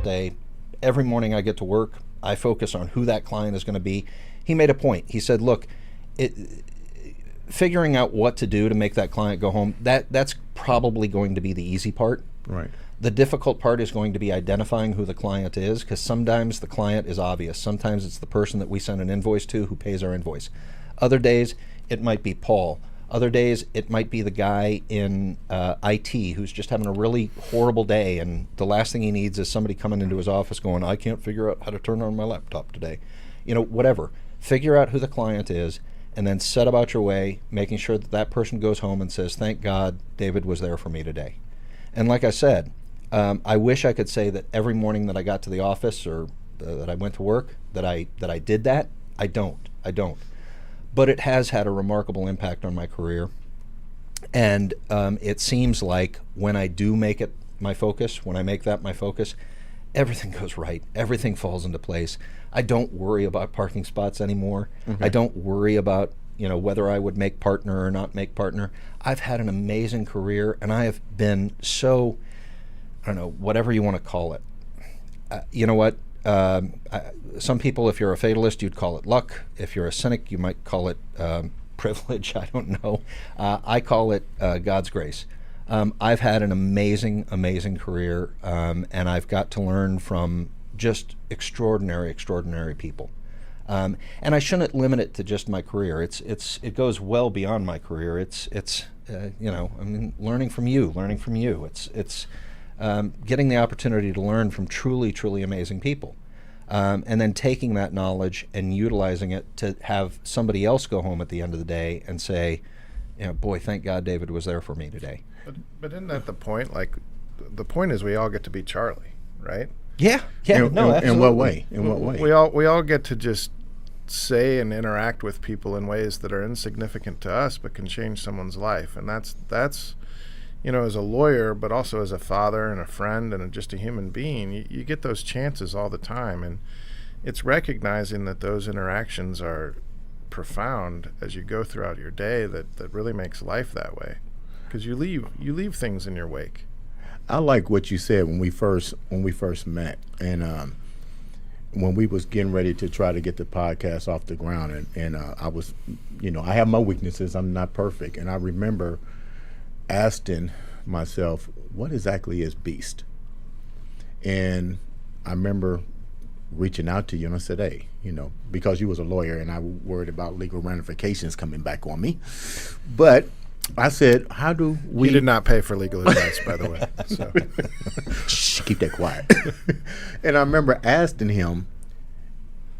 difficult day. Every morning I get to work, I focus on who that client is going to be. He made a point. He said, look, figuring out what to do to make that client go home, that's probably going to be the easy part. Right. The difficult part is going to be identifying who the client is, because sometimes the client is obvious. Sometimes it's the person that we send an invoice to who pays our invoice. Other days, it might be Paul. Other days, it might be the guy in IT who's just having a really horrible day, and the last thing he needs is somebody coming into his office going, I can't figure out how to turn on my laptop today. You know, whatever. Figure out who the client is, and then set about your way, making sure that that person goes home and says, thank God David was there for me today. And like I said, I wish I could say that every morning that I got to the office or that I went to work that I did that. I don't. But it has had a remarkable impact on my career. And it seems like when I do make it my focus, when I make that my focus, everything goes right. Everything falls into place. I don't worry about parking spots anymore. I don't worry about, you know, whether I would make partner or not make partner. I've had an amazing career, and I have been so, I don't know, whatever you want to call it. You know what? Some people, if you're a fatalist, you'd call it luck. If you're a cynic, you might call it privilege. I don't know. I call it God's grace. I've had an amazing, amazing career, and I've got to learn from just extraordinary people. And I shouldn't limit it to just my career. It goes well beyond my career. It's you know, I mean, learning from you. It's getting the opportunity to learn from truly amazing people, and then taking that knowledge and utilizing it to have somebody else go home at the end of the day and say, you know, boy, thank God David was there for me today. But isn't that the point? Like, the point is we all get to be Charlie, right? Yeah. Absolutely. In what way? We all get to just say and interact with people in ways that are insignificant to us but can change someone's life. And that's you know, as a lawyer, but also as a father and a friend and just a human being, you get those chances all the time. And it's recognizing that those interactions are profound as you go throughout your day that really makes life that way. Because you leave things in your wake. I like what you said when we first met, and when we was getting ready to try to get the podcast off the ground, and I was, you know, I have my weaknesses. I'm not perfect, and I remember asking myself, what exactly is beast? And I remember reaching out to you, and I said, hey, you know, because you was a lawyer and I worried about legal ramifications coming back on me, but I said, how do we... You did not pay for legal advice, by the way. So. Shh, keep that quiet. And I remember asking him,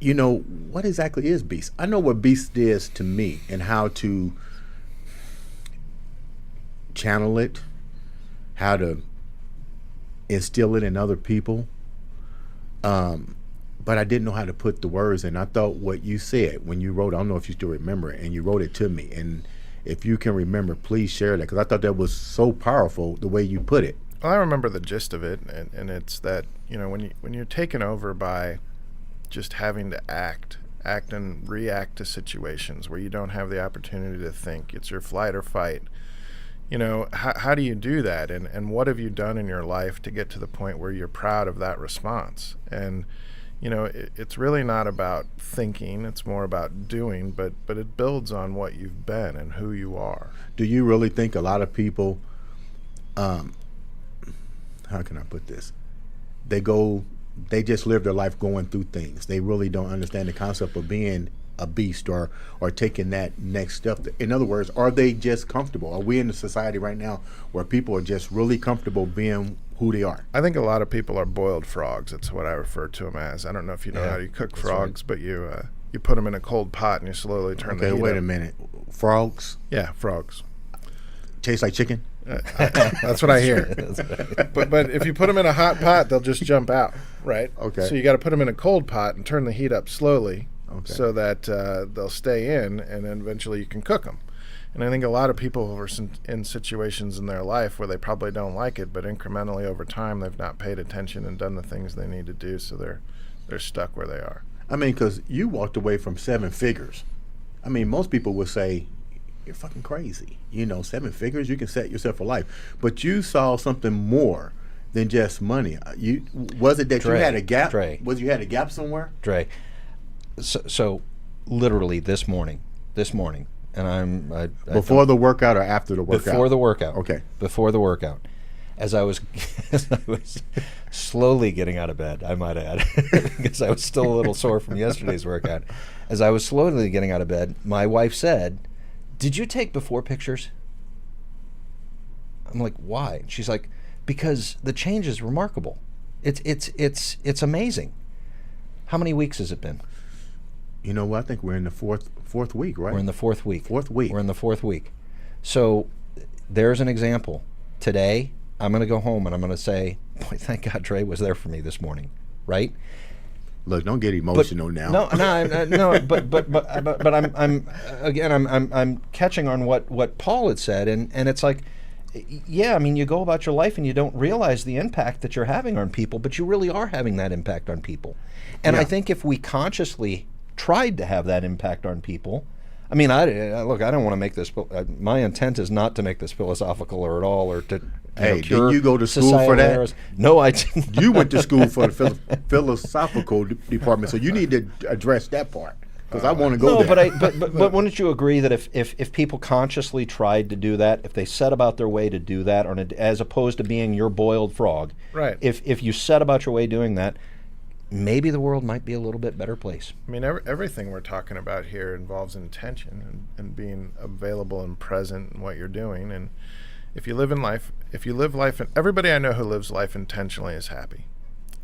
you know, what exactly is beast? I know what beast is to me and how to channel it, how to instill it in other people. But I didn't know how to put the words in. I thought what you said when you wrote, I don't know if you still remember it, and you wrote it to me. And if you can remember, please share that, because I thought that was so powerful the way you put it. Well, I remember the gist of it, and it's that, you know, when you're taken over by just having to act and react to situations where you don't have the opportunity to think, it's your flight or fight. You know, how do you do that? And what have you done in your life to get to the point where you're proud of that response? And, you know, it's really not about thinking, it's more about doing, but it builds on what you've been and who you are. Do you really think a lot of people, how can I put this? They just live their life going through things. They really don't understand the concept of being a beast or taking that next step. In other words, are they just comfortable? Are we in a society right now where people are just really comfortable being who they are? I think a lot of people are boiled frogs. That's what I refer to them as. I don't know if you know how you cook frogs, right. But you put them in a cold pot and you slowly turn the heat up. Okay, wait a minute. Frogs? Yeah, frogs. Taste like chicken? That's what I hear. But if you put them in a hot pot, they'll just jump out, right? Okay. So you got to put them in a cold pot and turn the heat up slowly, so that they'll stay in, and then eventually you can cook them. And I think a lot of people are in situations in their life where they probably don't like it, but incrementally over time they've not paid attention and done the things they need to do, so they're stuck where they are. I mean, because you walked away from 7 figures. I mean, most people would say, you're fucking crazy. You know, 7 figures, you can set yourself for life. But you saw something more than just money. Was it that Dre, you had a gap? Dre. Was you had a gap somewhere? Dre, so literally this morning, and Before the workout or after the workout? Before the workout. Okay. Before the workout. As I was slowly getting out of bed, I might add, because I was still a little sore from yesterday's workout. As I was slowly getting out of bed, my wife said, "Did you take before pictures?" I'm like, "Why?" She's like, "Because the change is remarkable. It's amazing." How many weeks has it been? You know what? I think we're in the fourth week, right? We're in the fourth week. Fourth week. We're in the fourth week. So there's an example. Today, I'm going to go home and I'm going to say, boy, thank God Dre was there for me this morning, right? Look, don't get emotional now. No, but I'm catching on what Paul had said, and it's like, yeah, I mean, you go about your life and you don't realize the impact that you're having on people, but you really are having that impact on people. And I think if we consciously tried to have that impact on people, I mean, I don't want to make this. My intent is not to make this philosophical or at all, or to. Hey, did you go to school for that? Errors. No, I didn't. You went to school for the philosophical department, so you need to address that part because I want to go there. But wouldn't you agree that if people consciously tried to do that, if they set about their way to do that, as opposed to being your boiled frog, right? If you set about your way doing that, maybe the world might be a little bit better place. I mean, everything we're talking about here involves intention and being available and present in what you're doing. And if you live life, everybody I know who lives life intentionally is happy.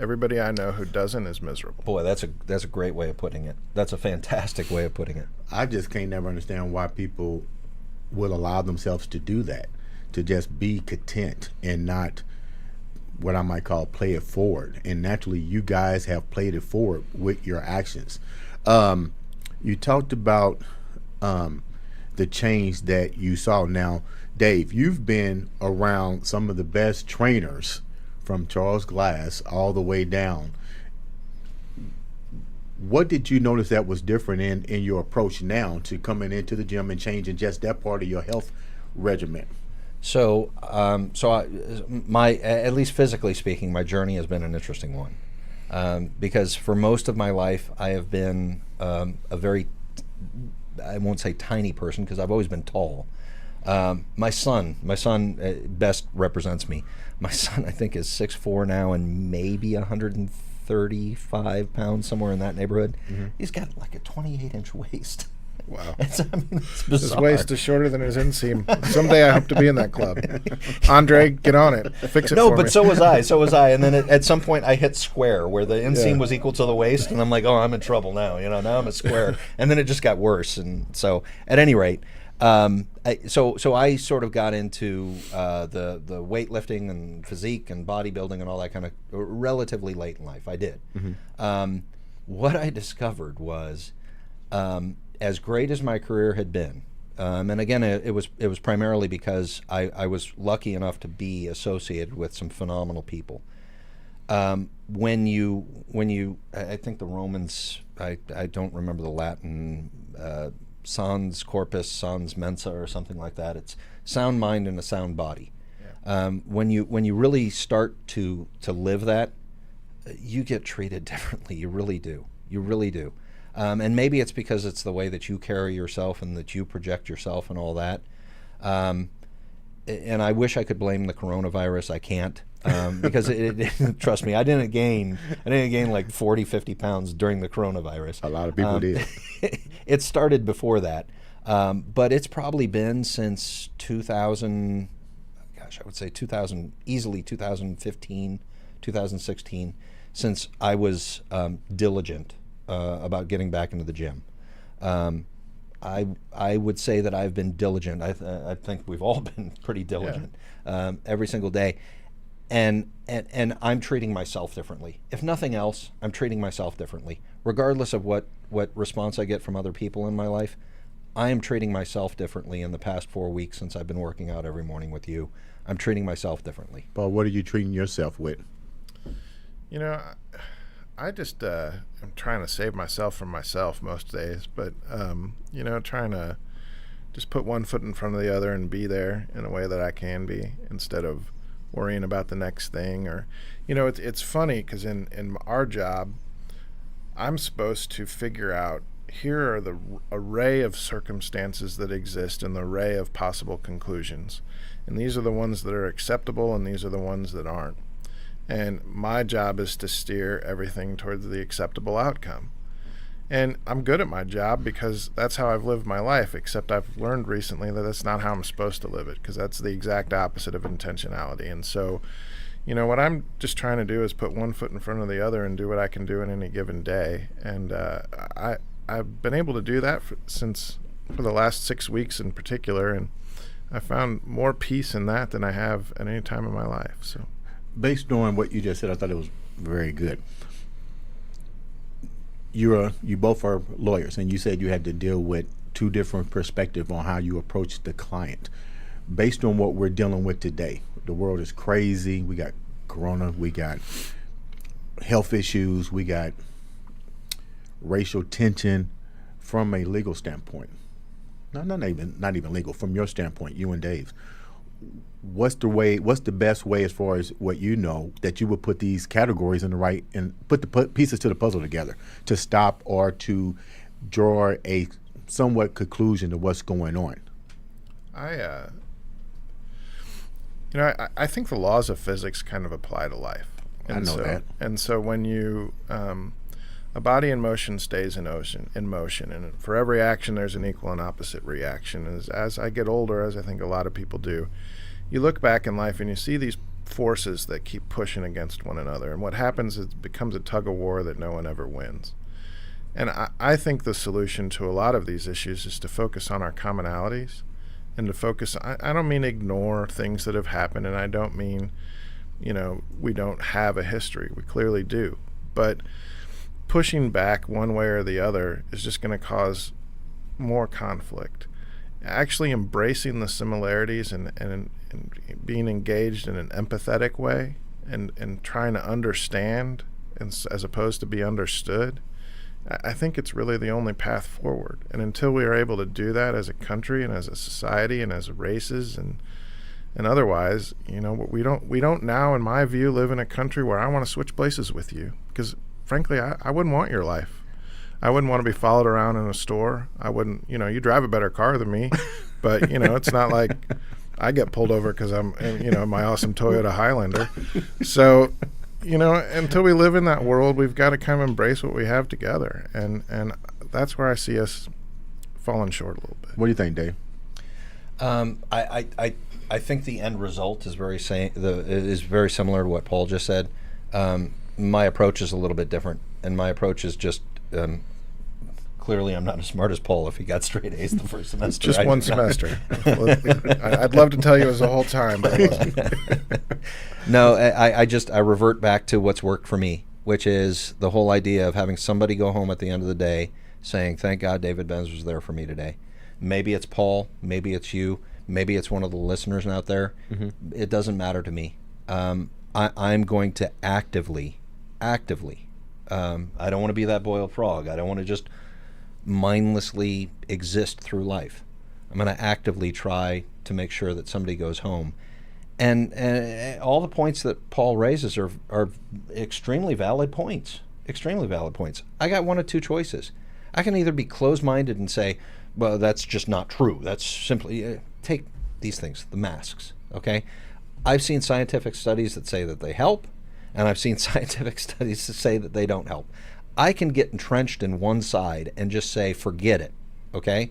Everybody I know who doesn't is miserable. Boy, that's a great way of putting it. That's a fantastic way of putting it. I just can't never understand why people will allow themselves to do that, to just be content and not what I might call play it forward. And naturally, you guys have played it forward with your actions. You talked about the change that you saw. Now, Dave, you've been around some of the best trainers from Charles Glass all the way down. What did you notice that was different in your approach now to coming into the gym and changing just that part of your health regimen? So, at least physically speaking, my journey has been an interesting one, because for most of my life I have been a very, I won't say tiny person because I've always been tall. My son best represents me. My son, I think, is 6'4" now and maybe 135 pounds, somewhere in that neighborhood. Mm-hmm. He's got like a 28-inch waist. Wow. It's bizarre. His waist is shorter than his inseam. Someday I hope to be in that club. Andre, get on it. Fix it for me. No, but so was I. And then at some point I hit square where the inseam was equal to the waist, and I'm like, oh, I'm in trouble now. Now I'm at square. And then it just got worse. And so at any rate, so I sort of got into the weightlifting and physique and bodybuilding and all that kind of relatively late in life. I did. Mm-hmm. What I discovered was, as great as my career had been, and again, it was primarily because I was lucky enough to be associated with some phenomenal people. When you, I think the Romans, I don't remember the Latin. Sans corpus, sans mensa, or something like that. It's sound mind and a sound body. Yeah. When you really start to live that, you get treated differently. You really do. You really do. And maybe it's because it's the way that you carry yourself and that you project yourself and all that. And I wish I could blame the coronavirus. I can't. Because trust me, I didn't gain like 40, 50 pounds during the coronavirus. A lot of people did. It started before that, but it's probably been since 2000. Gosh, I would say 2000, easily 2015, 2016, since I was diligent about getting back into the gym. I would say that I've been diligent. I think we've all been pretty diligent every single day. And I'm treating myself differently. If nothing else, I'm treating myself differently. Regardless of what response I get from other people in my life, I am treating myself differently in the past 4 weeks since I've been working out every morning with you. I'm treating myself differently. But what are you treating yourself with? I just I'm trying to save myself from myself most days, but trying to just put one foot in front of the other and be there in a way that I can be, instead of worrying about the next thing. Or, it's funny because in our job, I'm supposed to figure out, here are the array of circumstances that exist and the array of possible conclusions. And these are the ones that are acceptable and these are the ones that aren't. And my job is to steer everything towards the acceptable outcome. And I'm good at my job because that's how I've lived my life, except I've learned recently that that's not how I'm supposed to live it, because that's the exact opposite of intentionality. And so, what I'm just trying to do is put one foot in front of the other and do what I can do in any given day. And I've been able to do that for the last 6 weeks in particular, and I found more peace in that than I have at any time in my life. So, based on what you just said, I thought it was very good. You both are lawyers, and you said you had to deal with two different perspectives on how you approach the client. Based on what we're dealing with today, the world is crazy. We got corona, we got health issues, we got racial tension. From a legal standpoint, not even legal, from your standpoint, you and Dave, what's the best way, as far as what you know, that you would put these categories in the right and put the pieces to the puzzle together to stop or to draw a somewhat conclusion to what's going on? I think the laws of physics kind of apply to life. And I know that. And so when you a body in motion stays in motion, and for every action there's an equal and opposite reaction. As I get older, as I think a lot of people do, you look back in life and you see these forces that keep pushing against one another, and what happens is it becomes a tug of war that no one ever wins. And I think the solution to a lot of these issues is to focus on our commonalities, and to focus, I don't mean ignore things that have happened, and I don't mean, we don't have a history. We clearly do. But pushing back one way or the other is just going to cause more conflict. Actually embracing the similarities and being engaged in an empathetic way and trying to understand as opposed to be understood, I think it's really the only path forward. And until we are able to do that as a country and as a society and as races and otherwise, we don't now, in my view, live in a country where I want to switch places with you, because frankly, I wouldn't want your life. I wouldn't want to be followed around in a store. I wouldn't, you drive a better car than me, but, it's not like I get pulled over because I'm, my awesome Toyota Highlander. So, until we live in that world, we've got to kind of embrace what we have together. And that's where I see us falling short a little bit. What do you think, Dave? I think the end result is very similar to what Paul just said. My approach is a little bit different, and my approach is just clearly I'm not as smart as Paul if he got straight A's the first semester. Just one semester. I'd love to tell you it was the whole time, but it wasn't. No, I revert back to what's worked for me, which is the whole idea of having somebody go home at the end of the day saying, thank God David Benz was there for me today. Maybe it's Paul, maybe it's you, maybe it's one of the listeners out there. Mm-hmm. It doesn't matter to me. I'm going to actively, I don't want to be that boiled frog. I don't want to just mindlessly exist through life. I'm going to actively try to make sure that somebody goes home. And all the points that Paul raises are extremely valid points. Extremely valid points. I got one of two choices. I can either be closed-minded and say, well, that's just not true. That's simply, take these things, the masks, okay? I've seen scientific studies that say that they help, and I've seen scientific studies that say that they don't help. I can get entrenched in one side and just say, forget it, okay?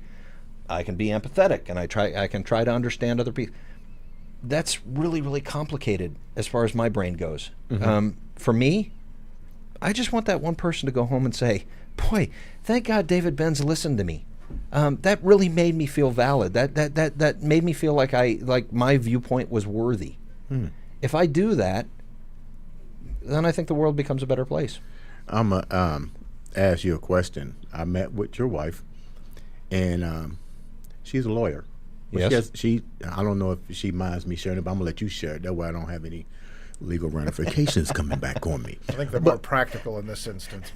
I can be empathetic, and I can try to understand other people. That's really, really complicated as far as my brain goes. Mm-hmm. For me, I just want that one person to go home and say, boy, thank God David Benz listened to me. That really made me feel valid. That made me feel like my viewpoint was worthy. If I do that, then I think the world becomes a better place. I'm gonna ask you a question. I met with your wife, and she's a lawyer. But yes. I don't know if she minds me sharing it, but I'm gonna let you share it. That way I don't have any legal ramifications coming back on me. I think they're more practical in this instance.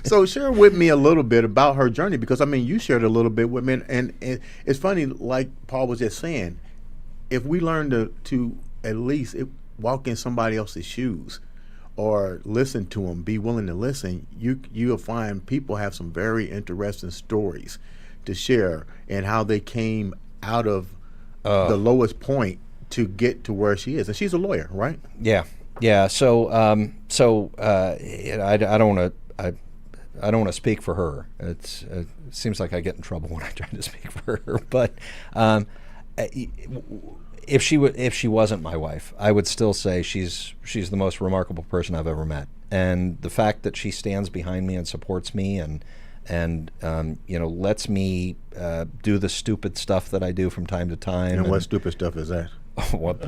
So share with me a little bit about her journey, because you shared a little bit with me, and it's funny, like Paul was just saying, if we learn to walk in somebody else's shoes, or listen to them. Be willing to listen. You'll find people have some very interesting stories to share, and how they came out of the lowest point to get to where she is. And she's a lawyer, right? Yeah. So I don't want to speak for her. It seems like I get in trouble when I try to speak for her. But if she wasn't my wife, I would still say she's the most remarkable person I've ever met. And the fact that she stands behind me and supports me and lets me do the stupid stuff that I do from time to time. And what stupid stuff is that? What?